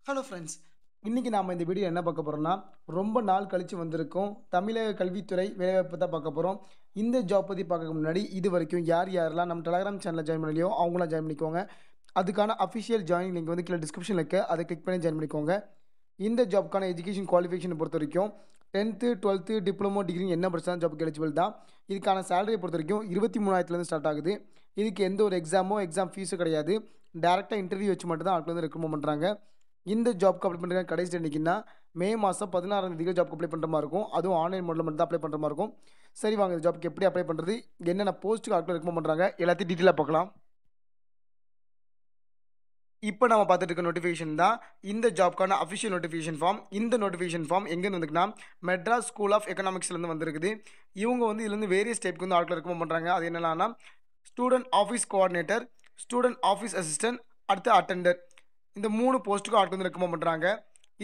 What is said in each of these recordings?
Hello friends. இன்னைக்கு நாம இந்த வீடியோ என்ன பார்க்க போறோம்னா, ரொம்ப நாள் கழிச்சு வந்திருக்கோம். தமிழக கல்வித்துறை வேலைவாய்ப்பு தான் பார்க்க போறோம். இந்த ஜாப் பத்தி பார்க்கறதுக்கு முன்னாடி, இதுவரைக்கும் யார் யாரெல்லாம் நம்ம டெலகிராம் சேனல்ல ஜாயின் பண்ணலையோ, அவங்களாம் ஜாயின் பண்ணிக்கோங்க. அதுக்கான அஃபிஷியல் ஜாயினிங் லிங்க் வந்து கீழ டிஸ்கிரிப்ஷன்ல இருக்கு. அதை கிளிக் பண்ணி ஜாயின் பண்ணிக்கோங்க. இந்த ஜாப்க்கான எஜுகேஷன் குவாலிஃபிகேஷனை பொறுத்தவரைக்கும் 10த், 12த் டிப்ளமோ, டிகிரி என்ன படிச்சாலும் ஜாப்க்கு எலிஜிபிள் தான். இதுக்கான சேலரியை பொறுத்தவரைக்கும் 23,000லேருந்து ஸ்டார்ட் ஆகுது. இதுக்கு எந்த ஒரு எக்ஸாம் ஃபீஸும் கிடையாது. டைரக்ட்டா இன்டர்வியூ வச்சு மட்டும் தான் ஆட்கள் வந்து ரெக்ரூட்மெண்ட் பண்றாங்க. இந்த ஜாப்க்கு அப்ளை பண்ணுற கடைசி டேட் என்னைக்குன்னா, மே மாதம் 16ஆம் தேதி ஜாப்க்கு அப்ளை பண்ணுற மாரி இருக்கும். அதுவும் ஆன்லைன் மோட்ல மட்டும் தான் அப்ளை பண்ணுற மாரி இருக்கும். சரி வாங்க, இந்த ஜாப்க்கு எப்படி அப்ளை பண்ணுறது? என்னென்ன போஸ்ட்டுக்கு ஆட்கள் ரெக்கமெண்ட் பண்ணுறாங்க? எல்லாத்தையும் டீட்டெயிலா பார்க்கலாம். இப்போ நம்ம பார்த்துட்டு இருக்க நோட்டிஃபிகேஷன் தான் இந்த ஜாப்க்கான அஃபிஷியல் நோட்டிஃபிகேஷன் ஃபார்ம். இந்த நோட்டிஃபிகேஷன் ஃபார்ம் எங்கேருந்து வந்திருக்குன்னா, மெட்ராஸ் ஸ்கூல் ஆஃப் எக்கனாமிக்ஸ்லேருந்து வந்திருக்குது. இவங்க வந்து இதுலேருந்து வேரியஸ் டைப்க்கு வந்து ஆட்கள் ரெக்கமெண்ட் பண்ணுறாங்க. அது என்னென்னனா, student office coordinator, student office assistant, அடுத்து அட்டெண்டர். இந்த 3 போஸ்ட்டுக்கும் ஆட்கள் வந்து ரெக்கமெண்ட் பண்ணுறாங்க.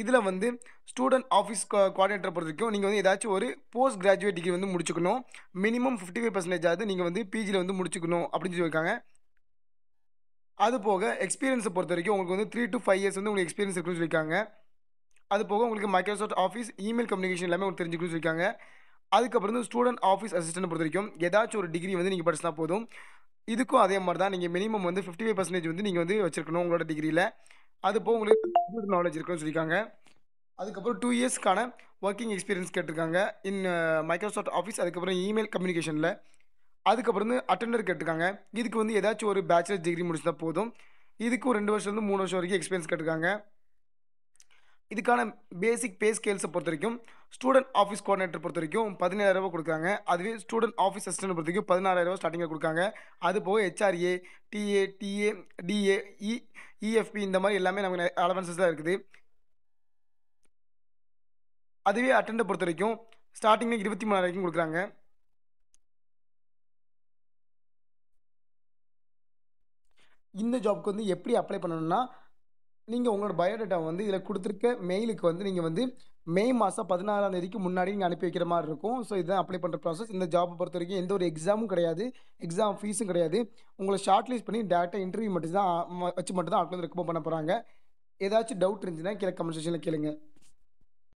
இதில் வந்து ஸ்டூடெண்ட் ஆஃபீஸ் கோஆர்டினேட்டரை பொறுத்தவரைக்கும் நீங்கள் வந்து ஏதாச்சும் ஒரு போஸ்ட் கிராஜுவேட் டிகிரி வந்து முடிச்சுக்கணும். மினிமம் 55% ஆகுது நீங்கள் வந்து பிஜியில் வந்து முடிச்சுக்கணும் அப்படின்னு சொல்லியிருக்காங்க. அது போக எக்ஸ்பீரியன்ஸை பொறுத்தவரைக்கும் உங்களுக்கு வந்து 3 to 5 இயர்ஸ் வந்து உங்களுக்கு எக்ஸ்பீரியன்ஸ் இருக்குன்னு சொல்லியிருக்காங்க. அது போக உங்களுக்கு மைக்ரோசாஃப்ட் ஆஃபீஸ், இமெயில் கம்யூனிகேஷன் எல்லாமே உங்களுக்கு தெரிஞ்சுக்கணும்னு சொல்லியிருக்காங்க. அதுக்கப்புறம் வந்து ஸ்டூடெண்ட் ஆஃபீஸ் அசிஸ்டன்ட் பொறுத்தவரைக்கும் ஏதாச்சும் ஒரு டிகிரி வந்து நீங்கள் படிச்சினா போதும். இதுக்கும் அதே மாரி தான். நீங்கள் மினிமம் வந்து 55% வந்து நீங்கள் வந்து வச்சிருக்கணும் உங்களோட டிகிரியில. அது போக உங்களுக்கு கம்ப்யூட்டர் நாலேஜ் இருக்குன்னு சொல்லியிருக்காங்க. அதுக்கப்புறம் 2 இயர்ஸ்க்கான வொர்க்கிங் எக்ஸ்பீரியன்ஸ் கேட்டிருக்காங்க. இன் மைக்ரோசாஃப்ட் ஆஃபீஸ், அதுக்கப்புறம் இமெயில் கம்யூனிகேஷனில. அதுக்கப்புறம் வந்து அட்டெண்டர் கேட்டிருக்காங்க. இதுக்கு வந்து ஏதாச்சும் ஒரு பேச்சுலர் டிகிரி முடிச்சிட்டா போதும். இதுக்கும் 2 வருஷத்துலேருந்து 3 வருஷம் வரைக்கும் எக்ஸ்பீரியன்ஸ் கேட்டிருக்காங்க. இதுக்கான பேசிக் பே ஸ்கேல்ஸை பொறுத்தவரைக்கும் ஸ்டூடெண்ட் ஆஃபீஸ் கோஆர்டினேட்டர் பொறுத்தவரைக்கும் ரூ. 17,000 கொடுக்குறாங்க. அதுவே ஸ்டூடெண்ட் ஆஃபீஸ் அசிஸ்டன்ட் பொறுத்தவரைக்கும் ரூ. 16,000 ஸ்டார்ட்டிங்கில் கொடுக்காங்க. அது போக ஹெச்ஆர்ஏ, டிஏ, டிஏ, இஎஃப்பி இந்த மாதிரி எல்லாமே நமக்கு அலவன்சஸ் தான் இருக்குது. அதுவே அட்டெண்டர் பொறுத்தவரைக்கும் ஸ்டார்ட்டிங்கில் 23,000 வரைக்கும் கொடுக்குறாங்க. இந்த ஜாப்க்கு வந்து எப்படி அப்ளை பண்ணணும்னா, நீங்க உங்களோட பயோடேட்டா வந்து இதில குடுத்திருக்க மெயிலுக்கு வந்து நீங்க வந்து மே மாசம் 16ஆம் தேதிக்கு முன்னாடி நீங்க அனுப்பி வைக்கிற மாரி இருக்கும். ஸோ இதுதான் அப்ளை பண்ற ப்ராசஸ். இந்த ஜாப்ப பொறுத்தவரைக்கும் எந்த ஒரு எக்ஸாமும் கிடையாது. எக்ஸாம் ஃபீஸும் கிடையாது. உங்கள ஷார்ட் லிஸ்ட் பண்ணி டைரக்ட்டா இன்டர்வியூ மட்டும் தான் வச்சு மட்டும் தான் ஆட்கள் வந்து ரெக்ரூட்மெண்ட் பண்ண போறாங்க. ஏதாச்சும் டவுட் இருந்துச்சுன்னா கீழ கமெண்ட் செக்ஷன்ல கேளுங்க.